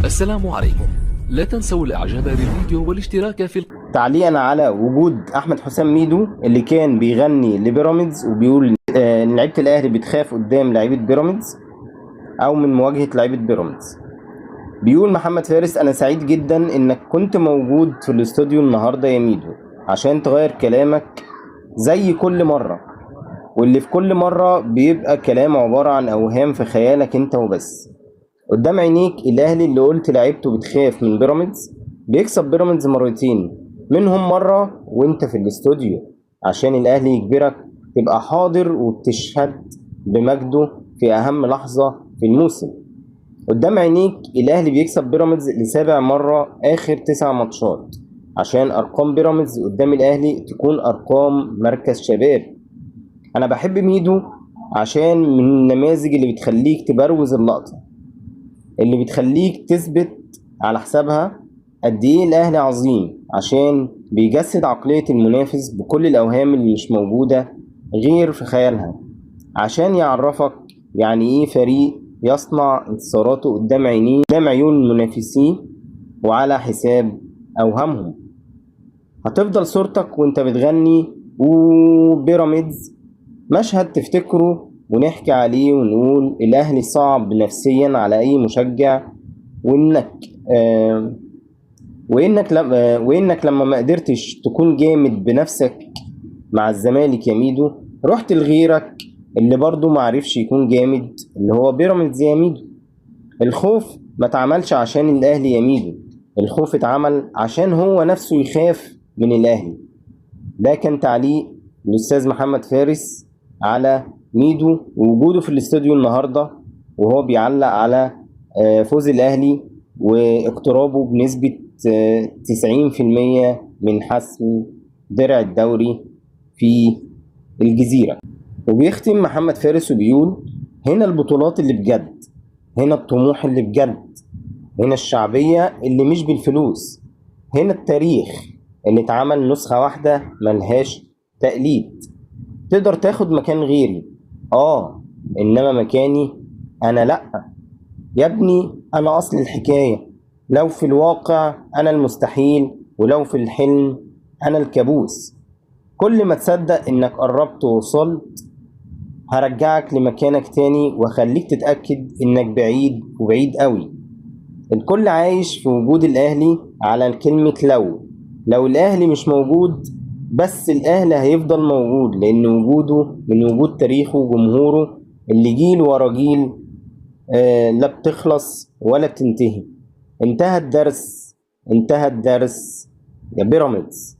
السلام عليكم. لا تنسوا الاعجاب بالفيديو والاشتراك في تعليقا على وجود احمد حسام ميدو اللي كان بيغني لبيراميدز وبيقول ان لعيبه الاهلي بتخاف قدام لعيبه بيراميدز او من مواجهه لعيبه بيراميدز. بيقول محمد فارس: انا سعيد جدا انك كنت موجود في الاستوديو النهارده يا ميدو عشان تغير كلامك زي كل مره، واللي في كل مره بيبقى كلام عباره عن اوهام في خيالك انت وبس. قدام عينيك الاهلي اللي قلت لعيبته بتخاف من بيراميدز بيكسب بيراميدز مرتين، منهم مره وانت في الاستوديو عشان الاهلي يجبرك تبقى حاضر وبتشهد بمجده في اهم لحظه في الموسم. قدام عينيك الاهلي بيكسب بيراميدز لسابع مره اخر 9 ماتشات عشان ارقام بيراميدز قدام الاهلي تكون ارقام مركز شباب. انا بحب ميدو عشان من النماذج اللي بتخليك تبروز اللقطه، اللي بتخليك تثبت على حسابها قد ايه الاهلي عظيم، عشان بيجسد عقلية المنافس بكل الاوهام اللي مش موجودة غير في خيالها، عشان يعرفك يعني ايه فريق يصنع انتصاراته قدام عينيه قدام عيون المنافسين وعلى حساب اوهامهم. هتفضل صورتك وانت بتغني وبيراميدز مشهد تفتكره ونحكي عليه ونقول الأهلي صعب نفسيا على أي مشجع، وإنك آه وإنك لما ما قدرتش تكون جامد بنفسك مع الزمالك يا ميدو رحت لغيرك اللي برضه معرفش يكون جامد اللي هو بيراميدز يا ميدو. الخوف ما اتعملش عشان الأهلي يا ميدو، الخوف اتعمل عشان هو نفسه يخاف من الأهلي. ده كان تعليق الأستاذ محمد فارس على ميدو ووجوده في الاستوديو النهارده وهو بيعلق على فوز الأهلي واقترابه بنسبة 90% من حسم درع الدوري في الجزيرة. وبيختم محمد فارس وبيقول: هنا البطولات اللي بجد، هنا الطموح اللي بجد، هنا الشعبية اللي مش بالفلوس، هنا التاريخ اللي اتعمل نسخة واحدة ملهاش تقليد. تقدر تاخد مكان غيري انما مكاني انا لأ يا ابني، انا اصل الحكاية. لو في الواقع انا المستحيل، ولو في الحلم انا الكابوس. كل ما تصدق انك قربت ووصلت هرجعك لمكانك تاني واخليك تتأكد انك بعيد وبعيد قوي. الكل عايش في وجود الاهلي على كلمة لو الاهلي مش موجود، بس الاهلي هيفضل موجود لان وجوده من وجود تاريخه وجمهوره اللي جيل ورا جيل لا بتخلص ولا بتنتهي. انتهى الدرس، انتهى الدرس يا بيراميدز.